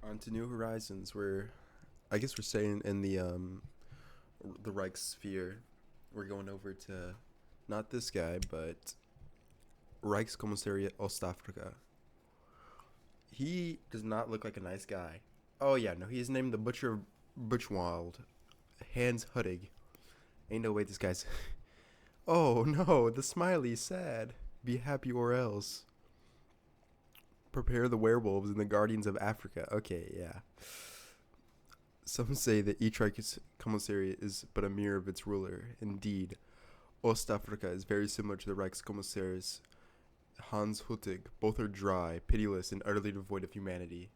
On to New Horizons. I guess we're staying in the Reich sphere. We're going over to not this guy, but Reichskommissariat Ostafrika. He does not look like a nice guy. Oh yeah, no, he's named the Butcher of Butchwald, Hans Huttig. Ain't no way this guy's. Oh no, the smiley sad. Be happy or else. Prepare the werewolves and the guardians of Africa. Okay, yeah. Some say that each Reichskommissariat is but a mirror of its ruler. Indeed, Ostafrika is very similar to the Reichskommissars Hans Huttig. Both are dry, pitiless, and utterly devoid of humanity.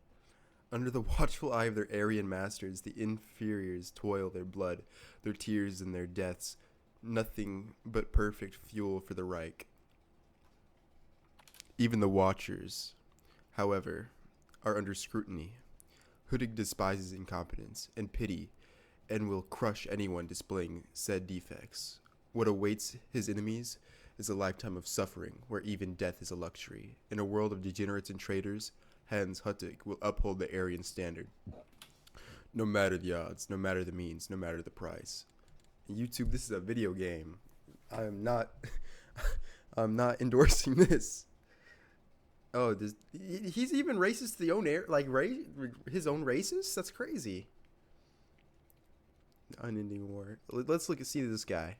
Under the watchful eye of their Aryan masters, the inferiors toil their blood, their tears, and their deaths. Nothing but perfect fuel for the Reich. Even the Watchers, however, are under scrutiny. Huttig despises incompetence and pity and will crush anyone displaying said defects. What awaits his enemies is a lifetime of suffering where even death is a luxury. In a world of degenerates and traitors, Hans Huttig will uphold the Aryan standard. No matter the odds, no matter the means, no matter the price. YouTube, this is a video game. I am not I'm not endorsing this. Oh, he's even racist to the own his own racists? That's crazy. Unending war. Let's see this guy.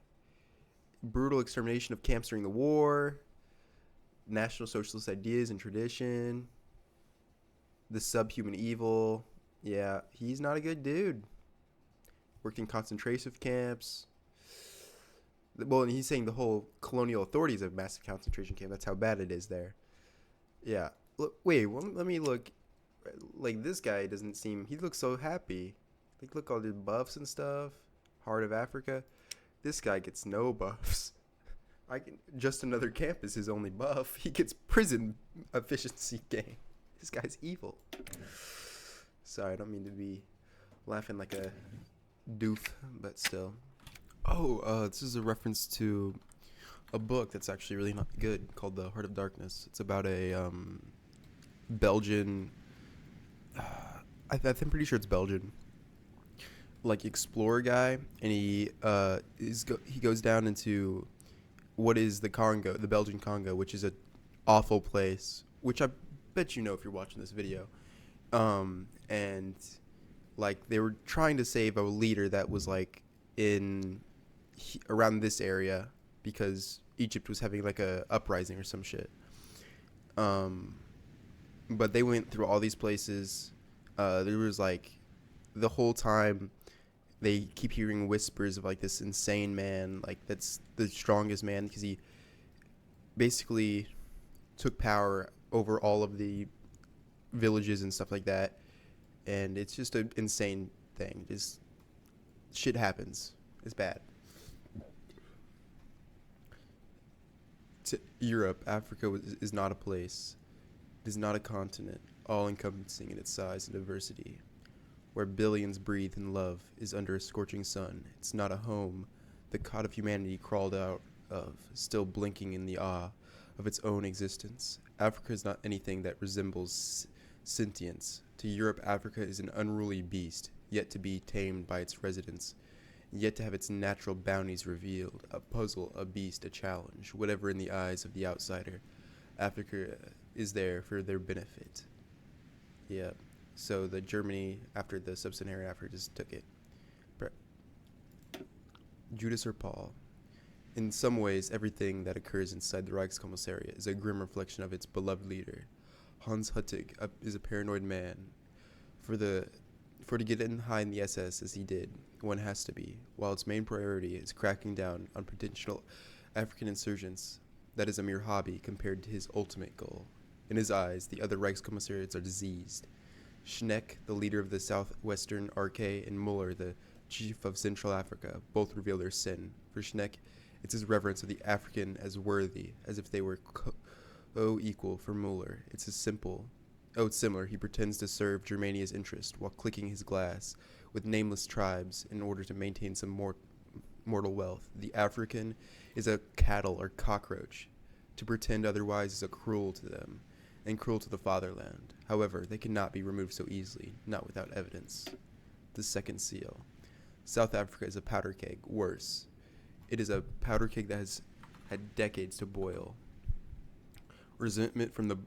Brutal extermination of camps during the war. National Socialist ideas and tradition. The subhuman evil. Yeah, he's not a good dude. Worked in concentration camps. Well, and he's saying the whole colonial authorities of massive concentration camp. That's how bad it is there. Yeah. Let me look. Like, this guy doesn't seem. He looks so happy. Like, look, all the buffs and stuff. Heart of Africa. This guy gets no buffs. Just another camp is his only buff. He gets prison efficiency gain. This guy's evil. Sorry, I don't mean to be laughing like a doof, but still. Oh, this is a reference to a book that's actually really not good called The Heart of Darkness. It's about a Belgian. I'm pretty sure it's Belgian. Like explorer guy, and he goes down into what is the Congo, the Belgian Congo, which is a awful place. Which I bet you know if you're watching this video. And like they were trying to save a leader that was like around this area because Egypt was having like a uprising or some shit. But they went through all these places. There was like the whole time they keep hearing whispers of like this insane man, like that's the strongest man because he basically took power over all of the villages and stuff like that. And it's just an insane thing. Just shit happens. It's bad. To Europe, Africa is not a place. It is not a continent, all-encompassing in its size and diversity. Where billions breathe and love is under a scorching sun. It's not a home. The cot of humanity crawled out of, still blinking in the awe of its own existence. Africa is not anything that resembles sentience. To Europe, Africa is an unruly beast, yet to be tamed by its residents, yet to have its natural bounties revealed, a puzzle, a beast, a challenge, whatever in the eyes of the outsider. Africa is there for their benefit. Yeah. So the Germany, after the sub-Saharan Africa, just took it. Judas or Paul. In some ways, everything that occurs inside the Reichskommissariat is a grim reflection of its beloved leader. Hans Huttig is a paranoid man. For to get in high in the SS as he did, one has to be. While its main priority is cracking down on potential African insurgents, that is a mere hobby compared to his ultimate goal. In his eyes, the other Reichskommissariats are diseased. Schneck, the leader of the southwestern RK, and Muller, the chief of Central Africa, both reveal their sin. For Schneck, it's his reverence of the African as worthy, as if they were co-equal. For Muller, it's similar. He pretends to serve Germania's interest while clicking his glass with nameless tribes in order to maintain some mortal wealth. The African is a cattle or cockroach. To pretend otherwise is a cruel to them. and cruel to the fatherland. However, they cannot be removed so easily, not without evidence. The second seal. South Africa is a powder keg. Worse, it is a powder keg that has had decades to boil. Resentment from the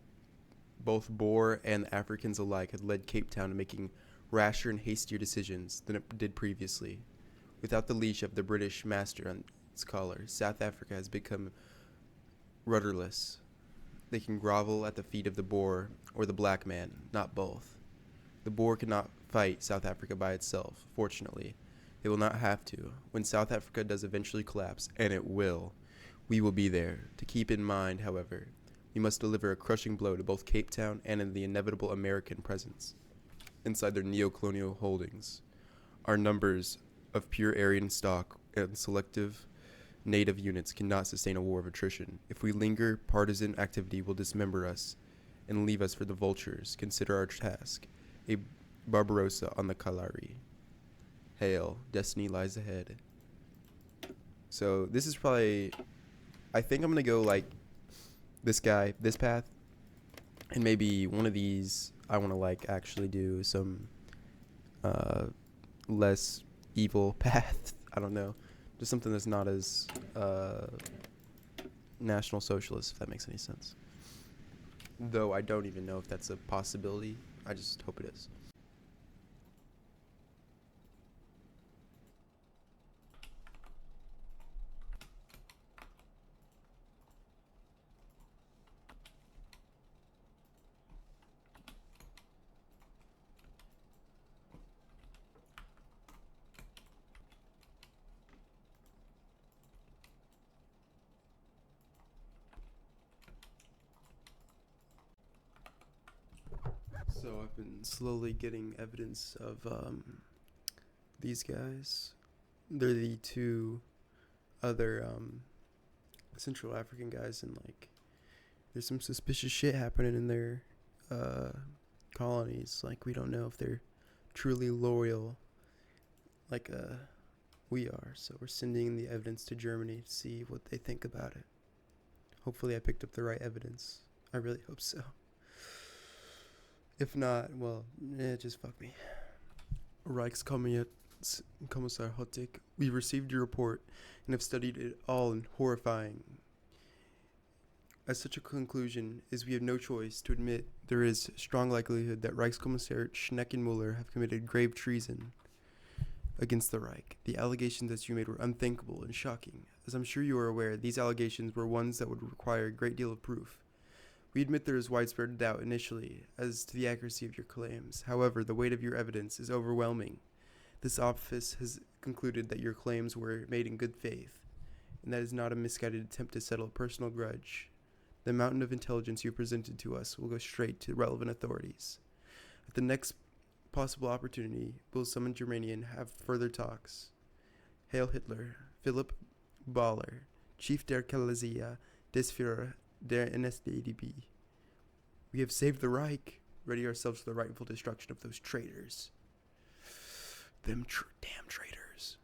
both Boer and Africans alike had led Cape Town to making rasher and hastier decisions than it did previously. Without the leash of the British master on its collar, South Africa has become rudderless. They can grovel at the feet of the Boer or the black man, not both. The Boer cannot fight South Africa by itself, fortunately. They will not have to. When South Africa does eventually collapse, and it will, we will be there. To keep in mind, however, we must deliver a crushing blow to both Cape Town and in the inevitable American presence inside their neo-colonial holdings. Our numbers of pure Aryan stock and selective native units cannot sustain a war of attrition. If we linger, partisan activity will dismember us and leave us for the vultures. Consider our task. A Barbarossa on the Kalahari. Hail, destiny lies ahead. So this is probably, I think I'm going to go like this guy, this path, and maybe one of these I want to like actually do some less evil path. I don't know. Just something that's not as National Socialist, if that makes any sense. Though I don't even know if that's a possibility. I just hope it is. So I've been slowly getting evidence of these guys. They're the two other Central African guys, and like there's some suspicious shit happening in their colonies. Like we don't know if they're truly loyal like we are. So we're sending the evidence to Germany to see what they think about it. Hopefully I picked up the right evidence. I really hope so. If not, well, just fuck me. Reichskommissar Hottek, we received your report and have studied it all in horrifying. As such a conclusion is we have no choice to admit there is strong likelihood that Reichskommissar Schneckenmuller have committed grave treason against the Reich. The allegations that you made were unthinkable and shocking. As I'm sure you are aware, these allegations were ones that would require a great deal of proof. We admit there is widespread doubt initially as to the accuracy of your claims. However, the weight of your evidence is overwhelming. This office has concluded that your claims were made in good faith, and that is not a misguided attempt to settle a personal grudge. The mountain of intelligence you presented to us will go straight to relevant authorities. At the next possible opportunity, we'll summon Germany and have further talks. Hail Hitler, Philipp Baller, Chief der Kalasia, des Führer der NSDAP. We have saved the Reich. Ready ourselves for the rightful destruction of those traitors. Them damn traitors.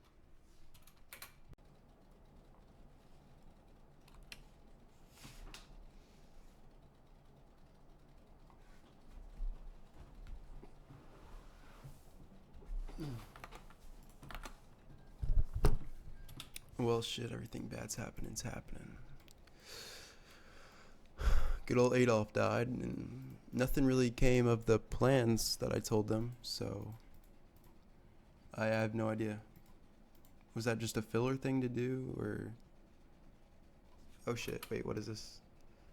Well, shit, everything bad's happening's happening. Good old Adolf died, and nothing really came of the plans that I told them, so I have no idea. Was that just a filler thing to do, or... Oh shit, wait, what is this?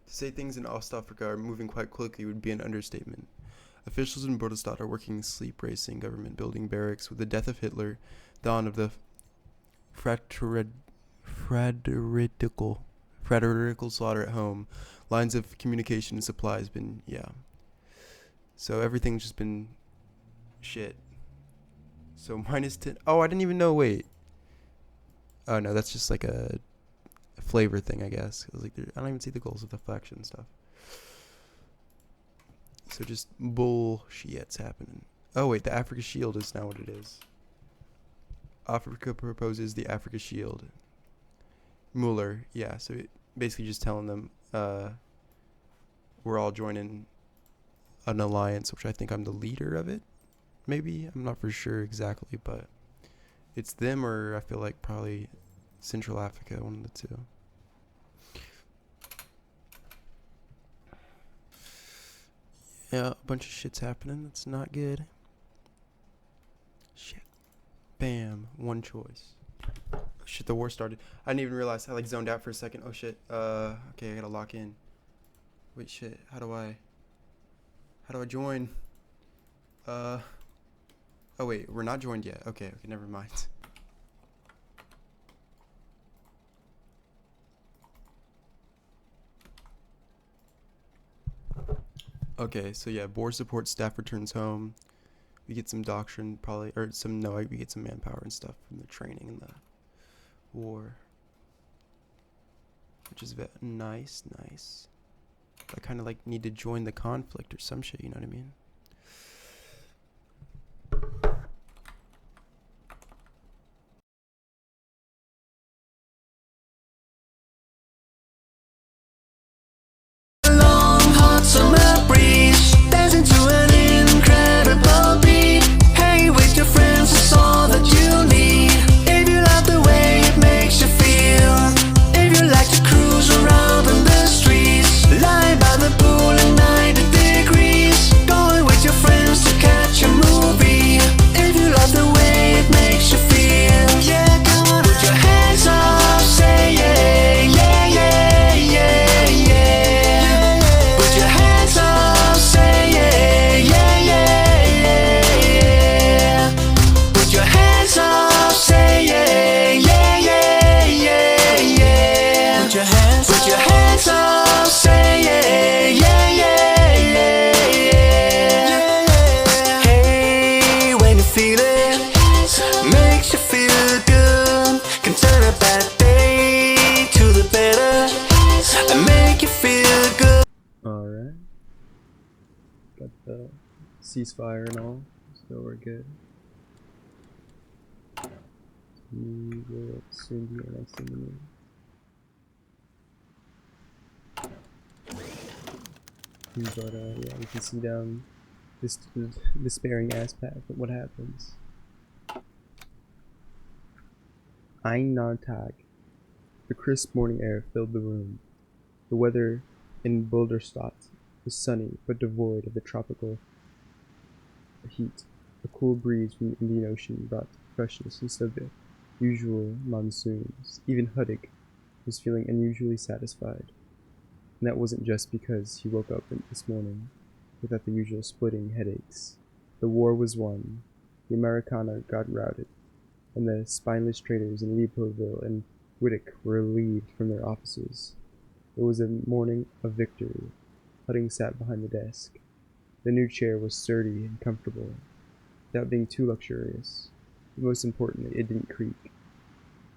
To say things in Ostafrika are moving quite quickly would be an understatement. Officials in Bundesstaat are working sleep racing government building barracks with the death of Hitler, dawn of the Fraternal slaughter at home. Lines of communication and supply has been, So everything's just been shit. So -10. Oh, I didn't even know. Wait. Oh no, that's just like a flavor thing, I guess. I was like, I don't even see the goals of the faction stuff. So just bullshit's happening. Oh wait, the Africa Shield is now what it is. Africa proposes the Africa Shield. Mueller, yeah. So basically just telling them, we're all joining an alliance, which I think I'm the leader of it. Maybe I'm not for sure exactly, but it's them or I feel like probably Central Africa, one of the two. Yeah, a bunch of shit's happening. That's not good. Shit. Bam. One choice. Oh, shit, the war started. I didn't even realize. I like zoned out for a second. Oh shit. Okay, I gotta lock in. Wait, shit. How do I join? Oh wait, we're not joined yet. Okay, never mind. Okay, so yeah, board support staff returns home. We get some doctrine, probably, or some, no, we get some manpower and stuff from the training and the war. Which is nice. I kind of like need to join the conflict or some shit, you know what I mean? Summer breeze, dancing to an incredible beat. Hey, with your friends, it's all that you need. If you love the way it makes you feel, if you like to cruise around in the streets, lie by the pool at 90 degrees, going with your friends to catch a movie. If you love the way it makes you feel, yeah, come on, put your hands up, say yeah, yeah, yeah, yeah, yeah. Put your hands up, say yeah, yeah, yeah, yeah. Put your hands up, say yeah, yeah, yeah, yeah, yeah. Put your hands up, say yeah, yeah, yeah, yeah, yeah. Hey, when you feel it, makes you feel good, can turn a bad day to the better, and make you feel good. Alright. Got the ceasefire and all, so we're good. We will soon be annexing the moon. But yeah, we can see down this despairing aspect of what happens. Ein Tag. The crisp morning air filled the room. The weather in Boulderstadt was sunny but devoid of the tropical heat. A cool breeze from the Indian Ocean brought freshness instead of the usual monsoons. Even Huddig was feeling unusually satisfied. And that wasn't just because he woke up this morning without the usual splitting headaches. The war was won, the Amerikaner got routed, and the spineless traitors in Leopoldville and Wittek were relieved from their offices. It was a morning of victory. Huddig sat behind the desk. The new chair was sturdy and comfortable, without being too luxurious. But most importantly, it didn't creak.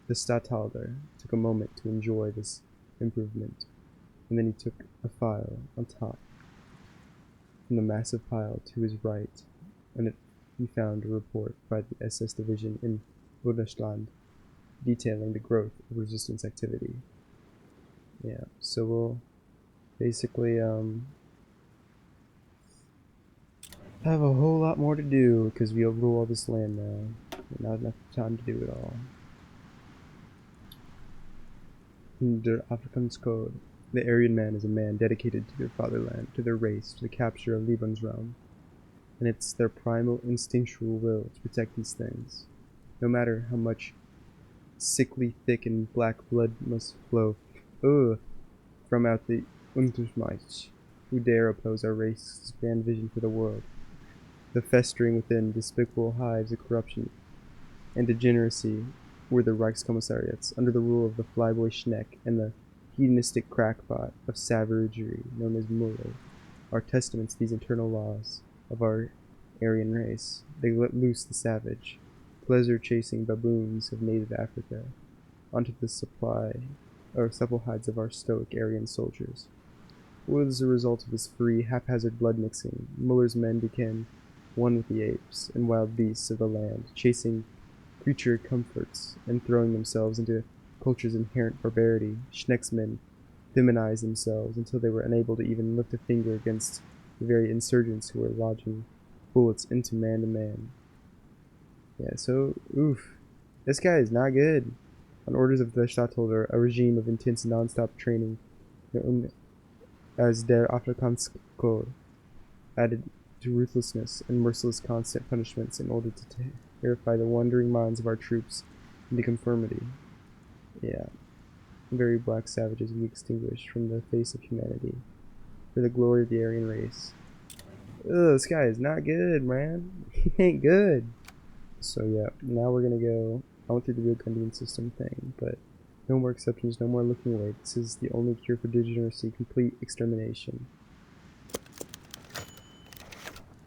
The Statthalter took a moment to enjoy this improvement, and then he took a file on top from the massive pile to his right, and he found a report by the SS division in Bundesland detailing the growth of resistance activity. Yeah, so we'll basically have a whole lot more to do because we overrule all this land now. Not enough time to do it all. In Der Afrikaans Code, the Aryan man is a man dedicated to their fatherland, to their race, to the capture of Lebensraum, and it's their primal instinctual will to protect these things, no matter how much sickly, thick, and black blood must flow from out the Unterschmidt, who dare oppose our race's grand vision for the world. The festering within despicable hives of corruption and degeneracy were the Reichskommissariats, under the rule of the flyboy Schneck and the hedonistic crackpot of savagery known as Muller, are testaments to these internal laws of our Aryan race. They let loose the savage, pleasure-chasing baboons of native Africa onto the supple hides of our stoic Aryan soldiers. What was the result of this free, haphazard blood mixing? Muller's men became one with the apes and wild beasts of the land, chasing creature comforts and throwing themselves into culture's inherent barbarity. Schneck's men feminized themselves until they were unable to even lift a finger against the very insurgents who were lodging bullets into man to man. Yeah, so, oof. This guy is not good. On orders of the Stadtholder, a regime of intense non-stop training, known as der Afrikaanse added to ruthlessness and merciless constant punishments in order to terrify the wandering minds of our troops into conformity. Yeah, very black savages we extinguished from the face of humanity for the glory of the Aryan race. Ugh, this guy is not good, man. He ain't good. So yeah, now we're gonna go. I went through the Burgundian system thing, but no more exceptions, no more looking away. This is the only cure for degeneracy, complete extermination.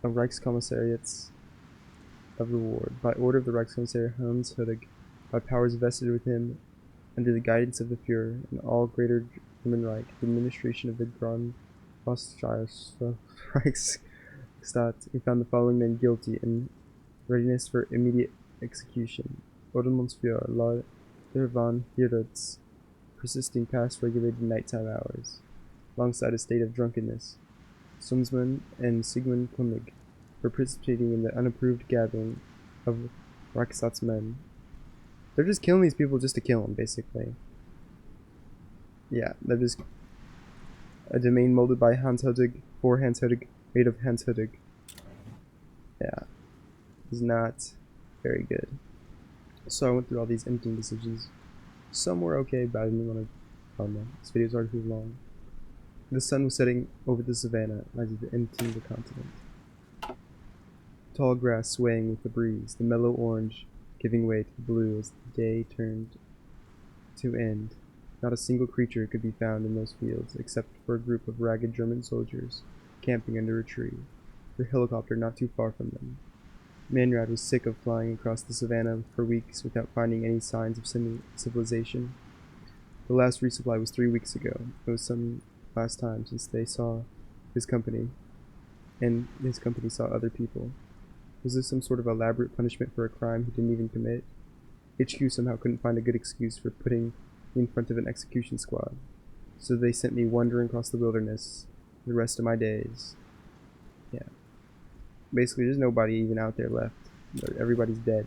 Of Reichskommissariats of the Ward. By order of the Reichskommissar Hans Hudeg, by powers vested with him, under the guidance of the Führer and all greater German Reich, the administration of the Grand Reichsstaat, we found the following men guilty in readiness for immediate execution. Ordnungsführer Luther von Herod's, persisting past regulated nighttime hours, alongside a state of drunkenness. Sundsmann and Sigmund Koenig, for participating in the unapproved gathering of Reichsstaatsmen. They're just killing these people just to kill them, basically. Yeah, they're just a domain molded by Hans Hudeg, for Hans Hudeg, made of Hans Hudeg. Yeah, is not very good. So I went through all these emptying decisions. Some were okay, but I didn't want to film them. This video is already too long. The sun was setting over the savannah as it emptied the continent. Tall grass swaying with the breeze, the mellow orange giving way to the blue as the day turned to end. Not a single creature could be found in those fields, except for a group of ragged German soldiers camping under a tree, their helicopter not too far from them. Manrad was sick of flying across the savannah for weeks without finding any signs of civilization. The last resupply was 3 weeks ago. It was some last time since they saw his company, and his company saw other people. Was this some sort of elaborate punishment for a crime he didn't even commit? HQ somehow couldn't find a good excuse for putting me in front of an execution squad, so they sent me wandering across the wilderness the rest of my days. Yeah. Basically, there's nobody even out there left. Everybody's dead.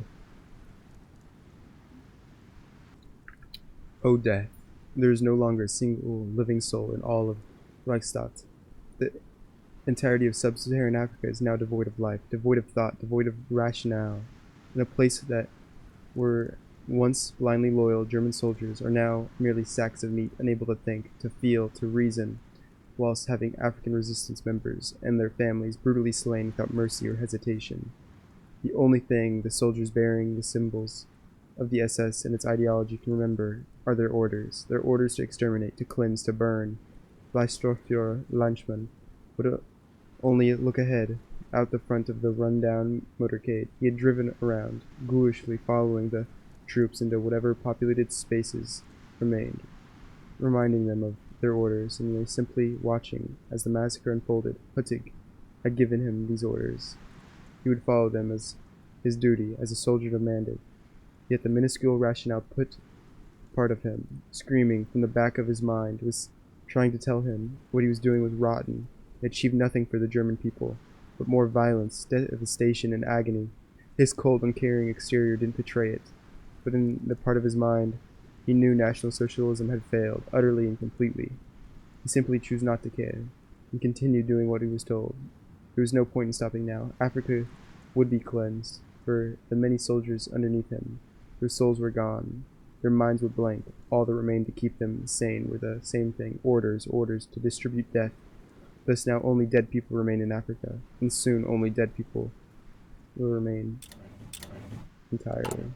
Oh, death. There is no longer a single living soul in all of Reichsstadt. The entirety of sub-Saharan Africa is now devoid of life, devoid of thought, devoid of rationale. In a place that were once blindly loyal German soldiers are now merely sacks of meat, unable to think, to feel, to reason, whilst having African resistance members and their families brutally slain without mercy or hesitation. The only thing the soldiers bearing the symbols of the SS and its ideology can remember are their orders to exterminate, to cleanse, to burn. Leistungsführer Lanchmann would only look ahead, out the front of the run-down motorcade. He had driven around, ghoulishly following the troops into whatever populated spaces remained, reminding them of their orders, and lay simply watching as the massacre unfolded. Huttig had given him these orders. He would follow them as his duty, as a soldier demanded. Yet the minuscule rationale put part of him, screaming from the back of his mind, was trying to tell him what he was doing was rotten. It achieved nothing for the German people, but more violence, devastation, and agony. His cold, uncaring exterior didn't betray it, but in the part of his mind, he knew National Socialism had failed, utterly and completely. He simply chose not to care, and continued doing what he was told. There was no point in stopping now. Africa would be cleansed, for the many soldiers underneath him. Their souls were gone. Their minds were blank. All that remained to keep them sane were the same thing: orders, orders to distribute death. Thus now only dead people remain in Africa, and soon only dead people will remain entirely.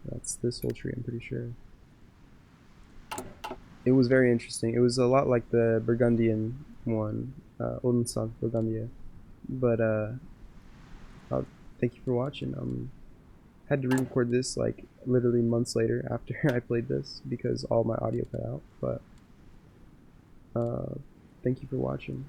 That's this whole tree, I'm pretty sure. It was very interesting. It was a lot like the Burgundian one, Oldenstad Burgundia. But thank you for watching. Had to re-record this like literally months later after I played this because all my audio cut out. But thank you for watching.